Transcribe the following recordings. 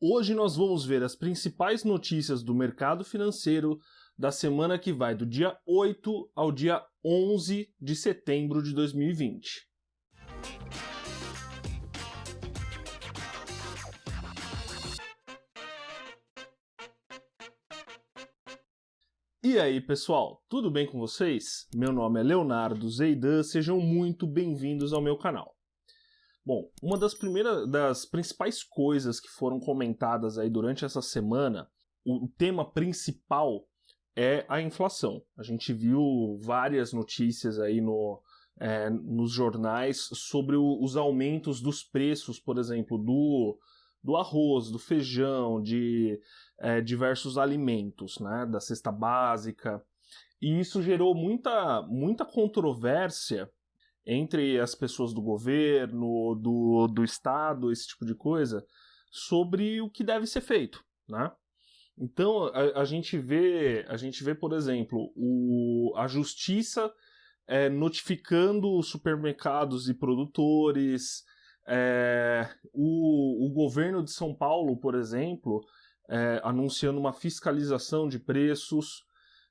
Hoje nós vamos ver as principais notícias do mercado financeiro da semana que vai do dia 8 ao dia 11 de setembro de 2020. E aí, pessoal, tudo bem com vocês? Meu nome é Leonardo Zeidan, sejam muito bem-vindos ao meu canal. Bom, uma das principais coisas que foram comentadas aí durante essa semana, o tema principal é a inflação. A gente viu várias notícias aí nos jornais sobre os aumentos dos preços, por exemplo, do arroz, do feijão, de diversos alimentos, né, da cesta básica. E isso gerou muita controvérsia entre as pessoas do governo, do Estado, esse tipo de coisa, sobre o que deve ser feito, né? Então, a gente vê, por exemplo, a justiça notificando os supermercados e produtores, o governo de São Paulo, por exemplo, anunciando uma fiscalização de preços.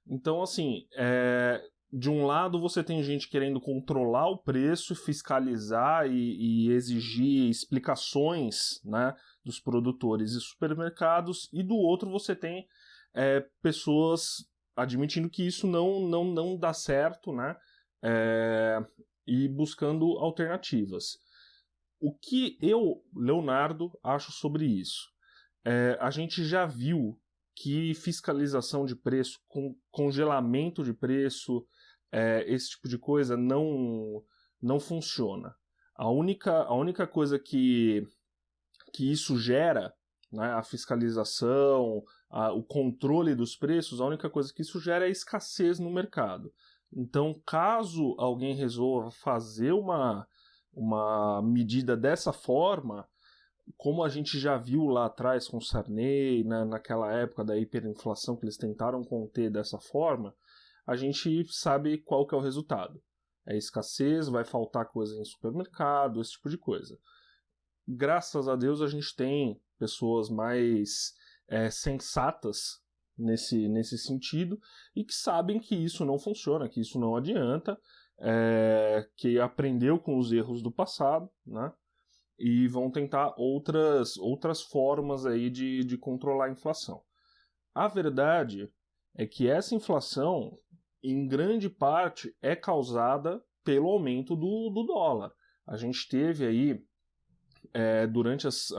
Então, assim, de um lado você tem gente querendo controlar o preço, fiscalizar e exigir explicações, né, dos produtores e supermercados, e do outro você tem pessoas admitindo que isso não dá certo, né, e buscando alternativas. O que eu, Leonardo, acho sobre isso? A gente já viu que fiscalização de preço, congelamento de preço, esse tipo de coisa não funciona. A única coisa que isso gera, né, a fiscalização, o controle dos preços, a única coisa que isso gera é escassez no mercado. Então, caso alguém resolva fazer uma medida dessa forma, como a gente já viu lá atrás com o Sarney, né, naquela época da hiperinflação que eles tentaram conter dessa forma, a gente sabe qual que é o resultado. É escassez, vai faltar coisa em supermercado, esse tipo de coisa. Graças a Deus a gente tem pessoas mais sensatas nesse sentido e que sabem que isso não funciona, que isso não adianta, que aprendeu com os erros do passado, né? E vão tentar outras formas aí de controlar a inflação. A verdade é que essa inflação, em grande parte, é causada pelo aumento do dólar. A gente teve aí, durante as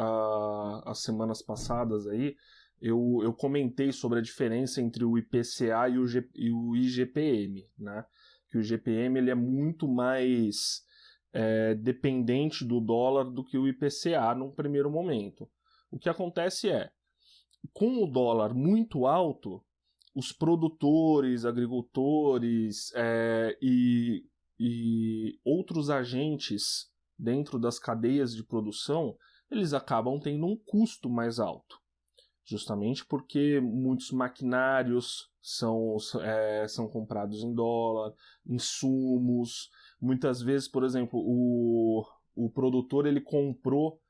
semanas passadas aí, eu comentei sobre a diferença entre o IPCA e o IGPM, né? Que o IGPM ele é muito mais dependente do dólar do que o IPCA num primeiro momento. O que acontece com o dólar muito alto, os produtores, agricultores e outros agentes dentro das cadeias de produção, eles acabam tendo um custo mais alto. Justamente porque muitos maquinários são comprados em dólar, insumos. Muitas vezes, por exemplo, o produtor ele comprou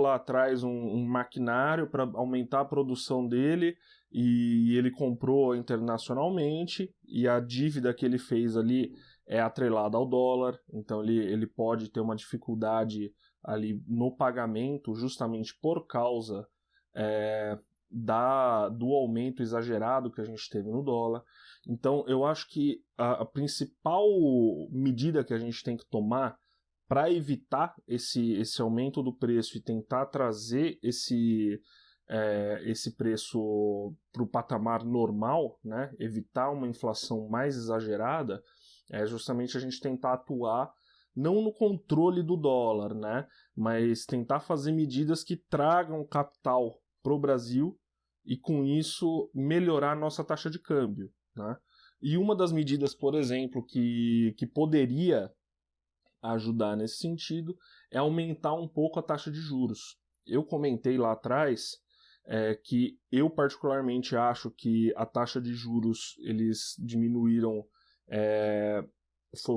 lá atrás um maquinário para aumentar a produção dele e ele comprou internacionalmente e a dívida que ele fez ali é atrelada ao dólar, então ele pode ter uma dificuldade ali no pagamento justamente por causa do aumento exagerado que a gente teve no dólar. Então eu acho que a principal medida que a gente tem que tomar para evitar esse aumento do preço e tentar trazer esse preço para o patamar normal, né, evitar uma inflação mais exagerada, é justamente a gente tentar atuar não no controle do dólar, né, mas tentar fazer medidas que tragam capital para o Brasil e com isso melhorar a nossa taxa de câmbio, né? E uma das medidas, por exemplo, que poderia ajudar nesse sentido é aumentar um pouco a taxa de juros. Eu comentei lá atrás que eu particularmente acho que a taxa de juros eles diminuíram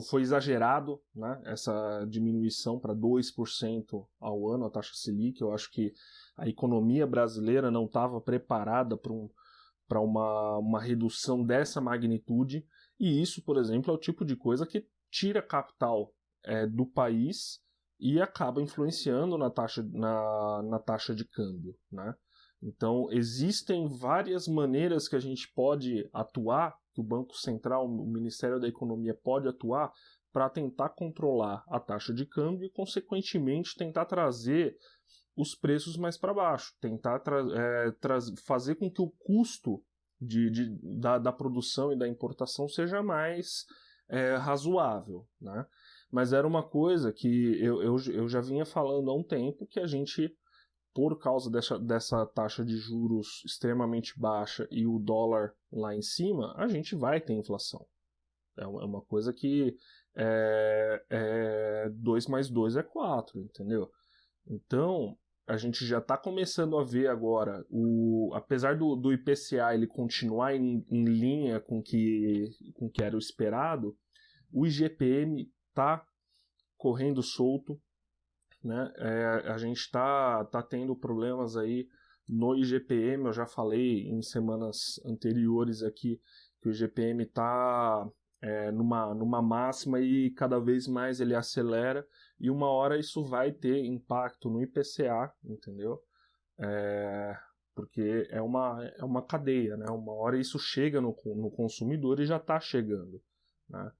foi exagerado, né, essa diminuição para 2% ao ano, a taxa Selic. Eu acho que a economia brasileira não estava preparada para uma redução dessa magnitude, e isso, por exemplo, é o tipo de coisa que tira capital do país e acaba influenciando na taxa de câmbio, né? Então, existem várias maneiras que a gente pode atuar, que o Banco Central, o Ministério da Economia pode atuar para tentar controlar a taxa de câmbio e, consequentemente, tentar trazer os preços mais para baixo, tentar fazer com que o custo da produção e da importação seja mais razoável, né? Mas era uma coisa que eu já vinha falando há um tempo, que a gente, por causa dessa taxa de juros extremamente baixa e o dólar lá em cima, a gente vai ter inflação. É uma coisa que 2 mais 2 é 4, entendeu? Então, a gente já está começando a ver agora, apesar do IPCA ele continuar em linha com que era o esperado, o IGPM está correndo solto, né? A gente está tendo problemas aí no IGPM. Eu já falei em semanas anteriores aqui que o IGPM está numa máxima e cada vez mais ele acelera, e uma hora isso vai ter impacto no IPCA, entendeu? Porque é uma cadeia, né? Uma hora isso chega no consumidor e já está chegando, né?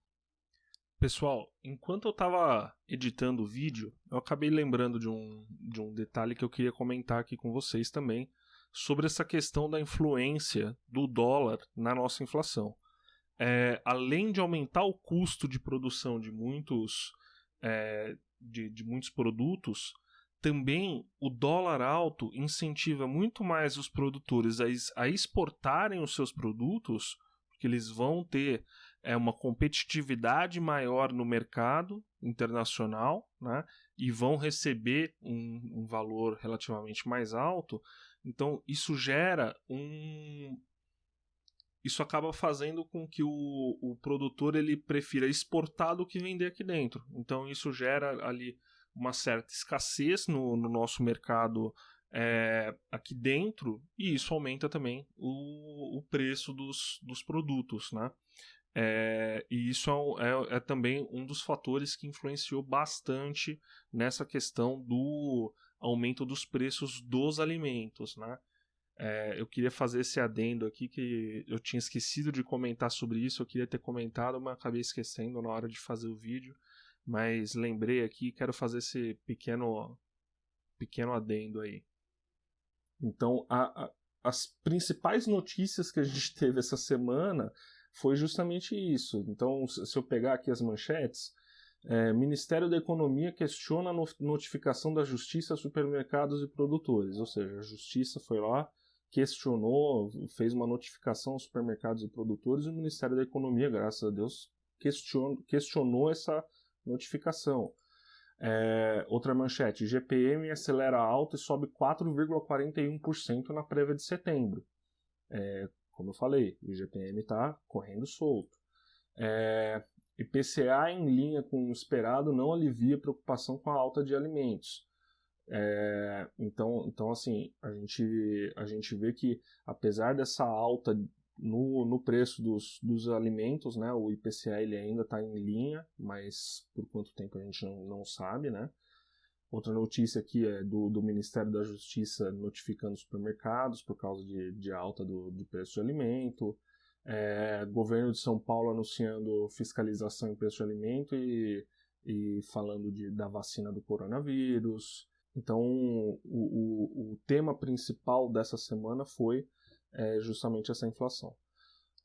Pessoal, enquanto eu estava editando o vídeo, eu acabei lembrando de um detalhe que eu queria comentar aqui com vocês também, sobre essa questão da influência do dólar na nossa inflação. Além de aumentar o custo de produção de muitos produtos, também o dólar alto incentiva muito mais os produtores a exportarem os seus produtos, porque eles vão ter uma competitividade maior no mercado internacional, né, e vão receber um valor relativamente mais alto. Então isso gera isso acaba fazendo com que o produtor ele prefira exportar do que vender aqui dentro. Então isso gera ali uma certa escassez no nosso mercado aqui dentro, e isso aumenta também o preço dos produtos, né? E isso é também um dos fatores que influenciou bastante nessa questão do aumento dos preços dos alimentos, né? Eu queria fazer esse adendo aqui, que eu tinha esquecido de comentar sobre isso. Eu queria ter comentado, mas acabei esquecendo na hora de fazer o vídeo. Mas lembrei aqui, quero fazer esse pequeno adendo aí. Então, as principais notícias que a gente teve essa semana foi justamente isso. Então, se eu pegar aqui as manchetes, Ministério da Economia questiona a notificação da Justiça a supermercados e produtores. Ou seja, a Justiça foi lá, questionou, fez uma notificação aos supermercados e produtores, e o Ministério da Economia, graças a Deus, questionou essa notificação. Outra manchete: GPM acelera a alta e sobe 4,41% na prévia de setembro. Como eu falei, o GPM está correndo solto. IPCA em linha com o esperado não alivia a preocupação com a alta de alimentos. Então assim, a gente vê que, apesar dessa alta no preço dos alimentos, né, o IPCA ele ainda está em linha, mas por quanto tempo a gente não sabe, né? Outra notícia aqui é do Ministério da Justiça notificando os supermercados por causa de alta do preço de alimento. Governo de São Paulo anunciando fiscalização em preço de alimento e falando da vacina do coronavírus. Então, o tema principal dessa semana foi justamente essa inflação.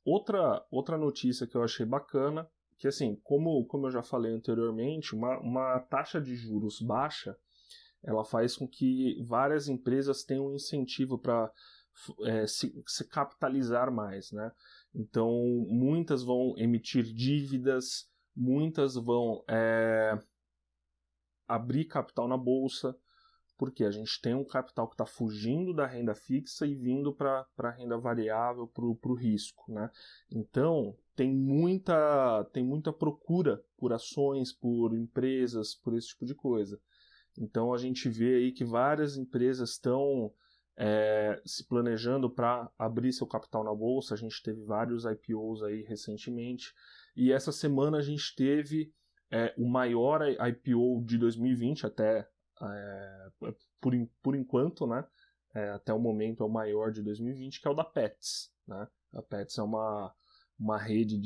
Outra notícia que eu achei bacana, que assim, como eu já falei anteriormente, uma taxa de juros baixa, ela faz com que várias empresas tenham um incentivo para se capitalizar mais, né? Então, muitas vão emitir dívidas, muitas vão abrir capital na bolsa. porque a gente tem um capital que está fugindo da renda fixa e vindo para a renda variável, para o risco, né? Então, tem muita procura por ações, por empresas, por esse tipo de coisa. Então, a gente vê aí que várias empresas estão se planejando para abrir seu capital na bolsa. A gente teve vários IPOs aí recentemente, e essa semana a gente teve o maior IPO de 2020 até por enquanto, né? Até o momento é o maior de 2020, que é o da Pets, né? A Pets é uma rede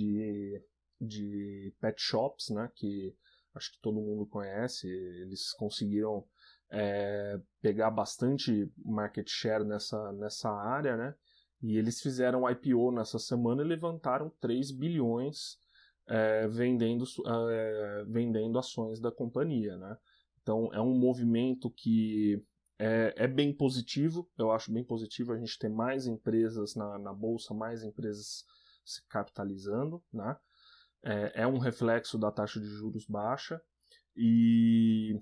de pet shops, né? Que acho que todo mundo conhece. Eles conseguiram pegar bastante market share nessa área, né? E eles fizeram um IPO nessa semana e levantaram 3 bilhões vendendo ações da companhia, né? Então é um movimento que é bem positivo. Eu acho bem positivo a gente ter mais empresas na bolsa, mais empresas se capitalizando, né? É um reflexo da taxa de juros baixa e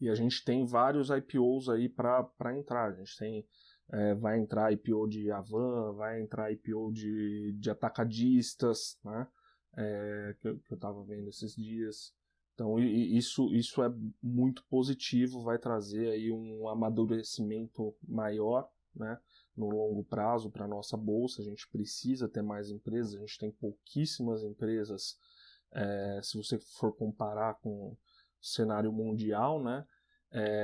a gente tem vários IPOs aí para entrar. A gente tem vai entrar IPO de Avan, vai entrar IPO de atacadistas, né? Que eu estava vendo esses dias. Então isso é muito positivo, vai trazer aí um amadurecimento maior, né, no longo prazo para a nossa bolsa. A gente precisa ter mais empresas, a gente tem pouquíssimas empresas, se você for comparar com o cenário mundial, né,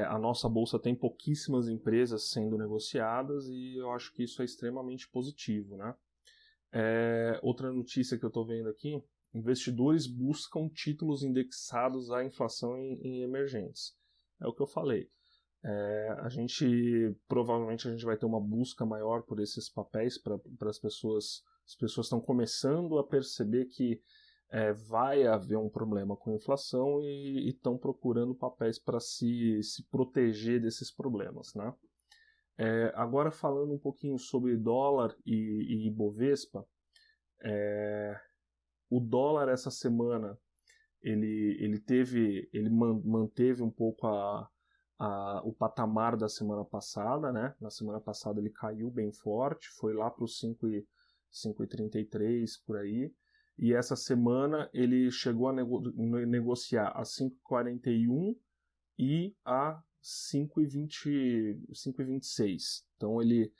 a nossa bolsa tem pouquíssimas empresas sendo negociadas e eu acho que isso é extremamente positivo, né. Outra notícia que eu estou vendo aqui: investidores buscam títulos indexados à inflação em emergentes. É o que eu falei. Provavelmente a gente vai ter uma busca maior por esses papéis para as pessoas. As pessoas estão começando a perceber que vai haver um problema com a inflação e estão procurando papéis para se proteger desses problemas, né? Agora falando um pouquinho sobre dólar e Ibovespa, o dólar essa semana ele manteve um pouco o patamar da semana passada, né? Na semana passada ele caiu bem forte, foi lá para os 5,33 por aí, e essa semana ele chegou a negociar a 5,41 e a 5,26. Então ele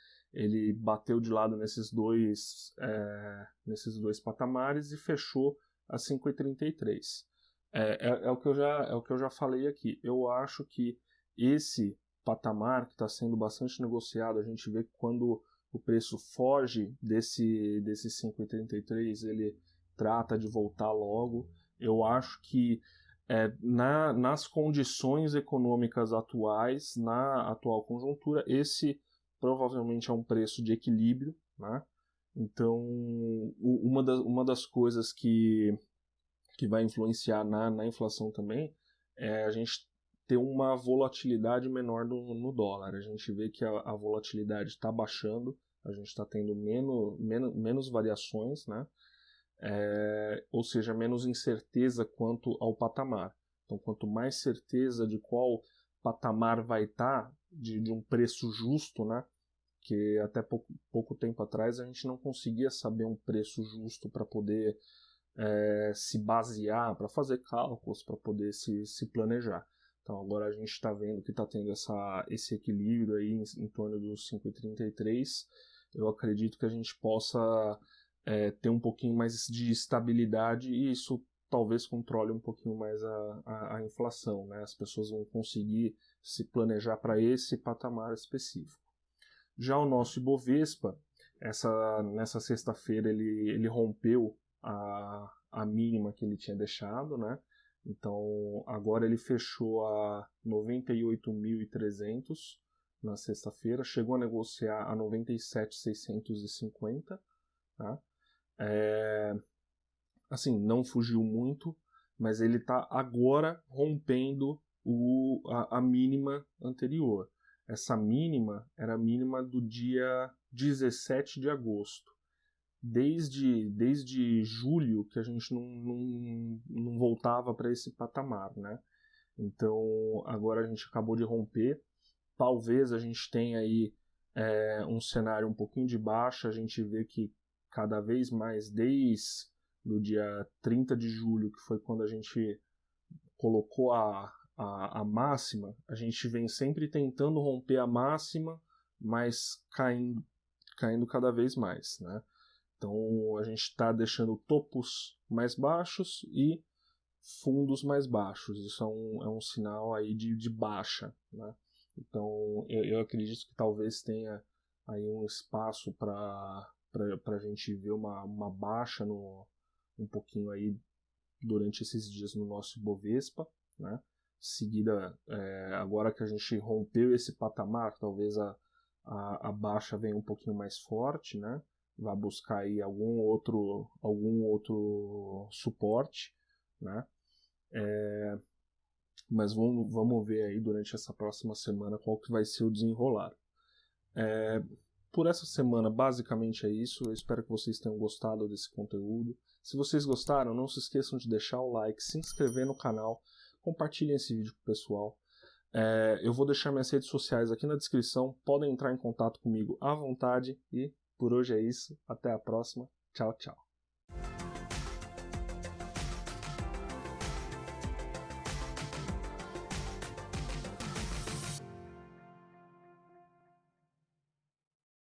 bateu de lado nesses dois patamares e fechou a 5,33. É o que eu já falei aqui. Eu acho que esse patamar que está sendo bastante negociado, a gente vê que quando o preço foge desse 5,33, ele trata de voltar logo. Eu acho que nas condições econômicas atuais, na atual conjuntura, esse provavelmente é um preço de equilíbrio, né? Então, uma das coisas que vai influenciar na inflação também é a gente ter uma volatilidade menor no dólar. A gente vê que a volatilidade está baixando, a gente está tendo menos variações, né? Ou seja, menos incerteza quanto ao patamar. Então, quanto mais certeza de qual patamar vai estar, de um preço justo, né? Que até pouco tempo atrás a gente não conseguia saber um preço justo para poder se basear, para fazer cálculos, para poder se planejar. Então agora a gente está vendo que está tendo esse equilíbrio aí em torno dos 5,33. Eu acredito que a gente possa ter um pouquinho mais de estabilidade e isso talvez controle um pouquinho mais a inflação, né? As pessoas vão conseguir se planejar para esse patamar específico. Já o nosso Ibovespa, nessa sexta-feira ele rompeu a mínima que ele tinha deixado, né? Então agora ele fechou a 98.300 na sexta-feira, chegou a negociar a 97.650, tá? Assim, não fugiu muito, mas ele está agora rompendo a mínima anterior. Essa mínima era a mínima do dia 17 de agosto. Desde julho que a gente não voltava para esse patamar, né? Então agora a gente acabou de romper. Talvez a gente tenha aí um cenário um pouquinho de baixa. A gente vê que cada vez mais, desde o dia 30 de julho, que foi quando a gente colocou a máxima, a gente vem sempre tentando romper a máxima, mas caindo cada vez mais, né? Então a gente está deixando topos mais baixos e fundos mais baixos. Isso é um sinal aí de baixa, né? Então eu acredito que talvez tenha aí um espaço para a gente ver uma baixa um pouquinho aí durante esses dias no nosso Ibovespa, né? Seguida, agora que a gente rompeu esse patamar, talvez a baixa venha um pouquinho mais forte, né? Vai buscar aí algum outro suporte, né? Mas vamos ver aí durante essa próxima semana qual que vai ser o desenrolar. Por essa semana, basicamente é isso. Eu espero que vocês tenham gostado desse conteúdo. Se vocês gostaram, não se esqueçam de deixar o like, se inscrever no canal, compartilhem esse vídeo com o pessoal. Eu vou deixar minhas redes sociais aqui na descrição. Podem entrar em contato comigo à vontade. E por hoje é isso. Até a próxima. Tchau, tchau.